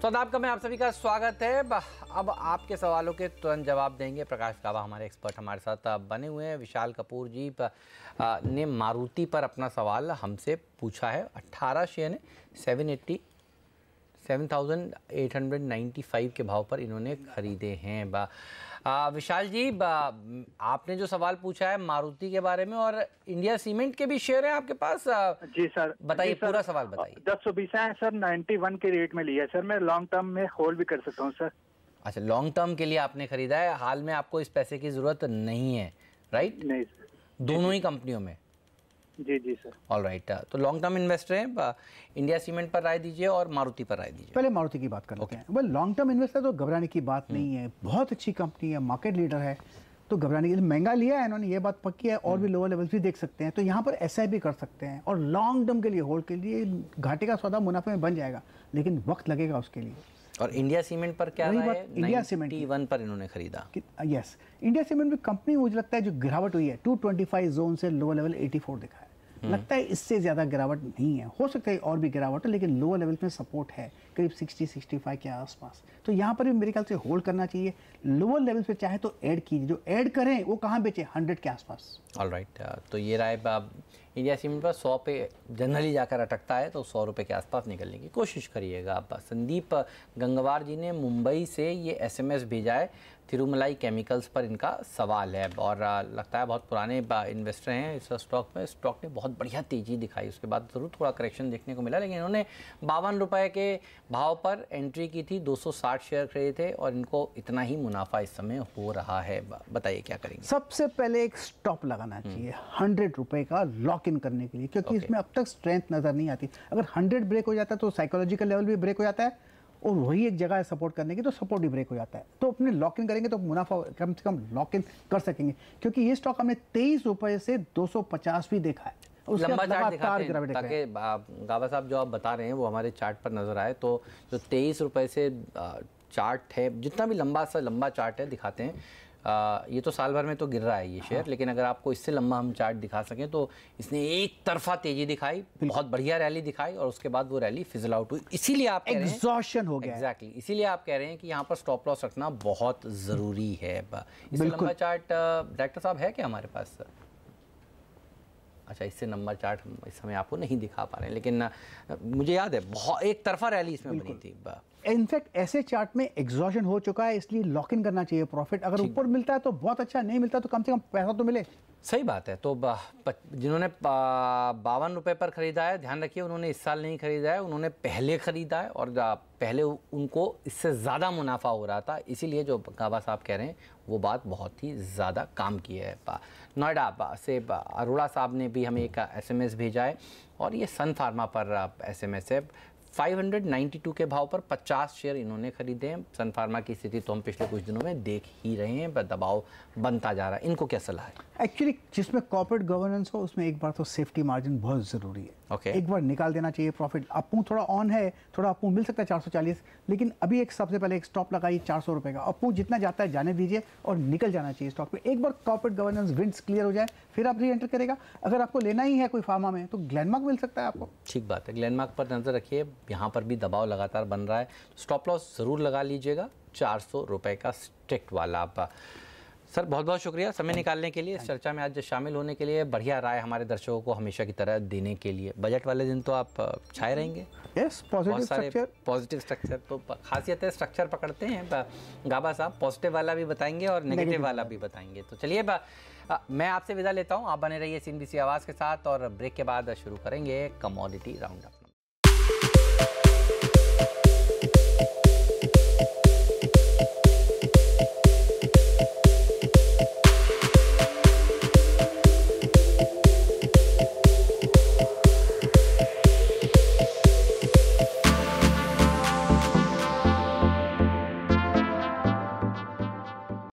आदाब का मैं आप सभी का स्वागत है। अब आपके सवालों के तुरंत जवाब देंगे प्रकाश गाबा, हमारे एक्सपर्ट हमारे साथ बने हुए हैं। विशाल कपूर जी ने मारुति पर अपना सवाल हमसे पूछा है। 18 शेयर ने 7,895 के भाव पर इन्होंने खरीदे हैं। विशाल जी, आपने जो सवाल पूछा है मारुति के बारे में और इंडिया सीमेंट के भी शेयर हैं आपके पास। जी सर, बताइए, पूरा सवाल बताइए। 1020 है सर, 91 के रेट में लिया है सर। मैं लॉन्ग टर्म में होल्ड भी कर सकता हूँ सर। अच्छा, लॉन्ग टर्म के लिए आपने खरीदा है, हाल में आपको इस पैसे की जरूरत नहीं है, राइट? नहीं सर, दोनों ही कंपनियों में। जी जी सर। ऑल राइट, तो लॉन्ग टर्म इन्वेस्टर हैं, इंडिया सीमेंट पर राय दीजिए और मारुति पर राय दीजिए। पहले मारुति की बात कर लेते हैं। वेल, लॉन्ग टर्म इन्वेस्टर तो घबराने की बात नहीं है, बहुत अच्छी कंपनी है, मार्केट लीडर है, तो घबराने के लिए महंगा लिया है इन्होंने, ये बात पक्की है। और भी लोअर लेवल्स भी देख सकते हैं, तो यहाँ पर SIP कर सकते हैं और लॉन्ग टर्म के लिए होल्ड के लिए घाटे का सौदा मुनाफे में बन जाएगा, लेकिन वक्त लगेगा उसके लिए। और इंडिया सीमेंट पर क्या है? इंडिया सीमेंट 91 पर इन्होंने खरीदा। यस, इंडिया सीमेंट में कंपनी मुझे लगता है जो गिरावट हुई है 225 जोन से लोअर लेवल 84 दिखा है, लगता है इससे ज्यादा गिरावट नहीं है। हो सकता है और भी गिरावट है, लेकिन लोअर लेवल में सपोर्ट है करीब 60-65 के आसपास, तो यहाँ पर भी मेरे ख्याल से होल्ड करना चाहिए। लोअर लेवल पे चाहे तो ऐड कीजिए, जो ऐड करें वो कहाँ बेचे, 100 के आसपास। ऑल राइट, तो ये राय इंडिया सीमेंट पर 100 पे जनरली जाकर अटकता है, तो 100 रुपये के आसपास निकलने की कोशिश करिएगा आप। संदीप गंगवार जी ने मुंबई से ये SMS भेजा है, तिरुमलाई केमिकल्स पर इनका सवाल है और लगता है बहुत पुराने इन्वेस्टर हैं इस स्टॉक में। स्टॉक ने बहुत बढ़िया तेज़ी दिखाई, उसके बाद ज़रूर थोड़ा करेक्शन देखने को मिला, लेकिन इन्होंने 52 रुपये के भाव पर एंट्री की थी, 260 शेयर खरीदे थे और इनको इतना ही मुनाफा इस समय हो रहा है। बताइए क्या करेंगे? सबसे पहले एक स्टॉप लगाना चाहिए 100 रुपये का, लॉक इन करने के लिए, क्योंकि इसमें अब तक स्ट्रेंथ नज़र नहीं आती। अगर 100 ब्रेक हो जाता है तो साइकोलॉजिकल लेवल भी ब्रेक हो जाता है और वही एक जगह है सपोर्ट करने की, तो सपोर्ट भी ब्रेक हो जाता है। तो अपने लॉक इन करेंगे तो मुनाफा कम से कम लॉक इन कर सकेंगे, क्योंकि ये स्टॉक हमने 23 रुपये से 250 भी देखा है। लंबा चार्ट दिखाते हैं ताकि गाबा साहब जो आप बता रहे हैं वो हमारे चार्ट पर नजर आए। तो जो 23 रुपये से चार्ट है, जितना भी लंबा चार्ट है दिखाते हैं। ये तो साल भर में तो गिर रहा है ये शेयर, लेकिन अगर आपको इससे लंबा हम चार्ट दिखा सकें तो इसने एक तरफा तेजी दिखाई, बहुत बढ़िया रैली दिखाई और उसके बाद वो रैली फिजल आउट हुई। इसीलिए आप एग्जॉशन हो गया। एग्जैक्टली, इसीलिए आप कह रहे हैं कि यहाँ पर स्टॉप लॉस रखना बहुत ज़रूरी है। इससे लंबा चार्ट डायरेक्टर साहब है क्या हमारे पास? अच्छा, इससे नंबर चार्ट हम इस समय आपको नहीं दिखा पा रहे हैं, लेकिन मुझे याद है बहुत एक तरफा रैली इसमें बनी थी। इनफैक्ट ऐसे चार्ट में एग्जॉशन हो चुका है, इसलिए लॉक इन करना चाहिए प्रॉफिट। अगर ऊपर मिलता है तो बहुत अच्छा, नहीं मिलता तो कम से कम पैसा तो मिले। सही बात है। तो जिन्होंने 52 रुपये पर ख़रीदा है, ध्यान रखिए उन्होंने इस साल नहीं खरीदा है, उन्होंने पहले ख़रीदा है और पहले उनको इससे ज़्यादा मुनाफा हो रहा था। इसीलिए जो गाबा साहब कह रहे हैं वो बात बहुत ही ज़्यादा काम की है। नोएडा से अरोड़ा साहब ने भी हमें एक SMS भेजा है और ये सन फार्मा पर SMS है। 592 के भाव पर 50 शेयर इन्होंने खरीदे हैं। सन फार्मा की स्थिति तो हम पिछले कुछ दिनों में देख ही रहे हैं, दबाव बनता जा रहा है। इनको क्या सलाह है? एक्चुअली जिसमें कॉर्पोरेट गवर्नेंस हो उसमें एक बार तो सेफ्टी मार्जिन बहुत ज़रूरी है। एक बार निकाल देना चाहिए प्रॉफिट। अपू थोड़ा ऑन है, थोड़ा अपू मिल सकता है 440, लेकिन अभी एक सबसे पहले एक स्टॉप लगाइए 400 रुपये का। अपू जितना जाता है जाने दीजिए और निकल जाना चाहिए स्टॉक पे। एक बार कॉर्पोरेट गवर्नेंस विंड्स क्लियर हो जाए फिर आप री एंटर करेगा। अगर आपको लेना ही है कोई फार्मा में तो ग्लेनमार्क मिल सकता है आपको। ठीक बात है, ग्लेनमार्क पर नज़र रखिए, यहाँ पर भी दबाव लगातार बन रहा है। स्टॉप लॉस ज़रूर लगा लीजिएगा 400 रुपये का स्ट्रिक्ट वाला। आप सर बहुत बहुत शुक्रिया समय निकालने के लिए, इस चर्चा में आज शामिल होने के लिए, बढ़िया राय हमारे दर्शकों को हमेशा की तरह देने के लिए। बजट वाले दिन तो आप छाए रहेंगे। यस, पॉजिटिव स्ट्रक्चर तो खासियत है, स्ट्रक्चर पकड़ते हैं गाबा साहब, पॉजिटिव वाला भी बताएंगे और नेगेटिव वाला भी बताएंगे। तो चलिए मैं आपसे विदा लेता हूँ, आप बने रहिए CNBC आवाज़ के साथ और ब्रेक के बाद शुरू करेंगे कमोडिटी राउंड अप।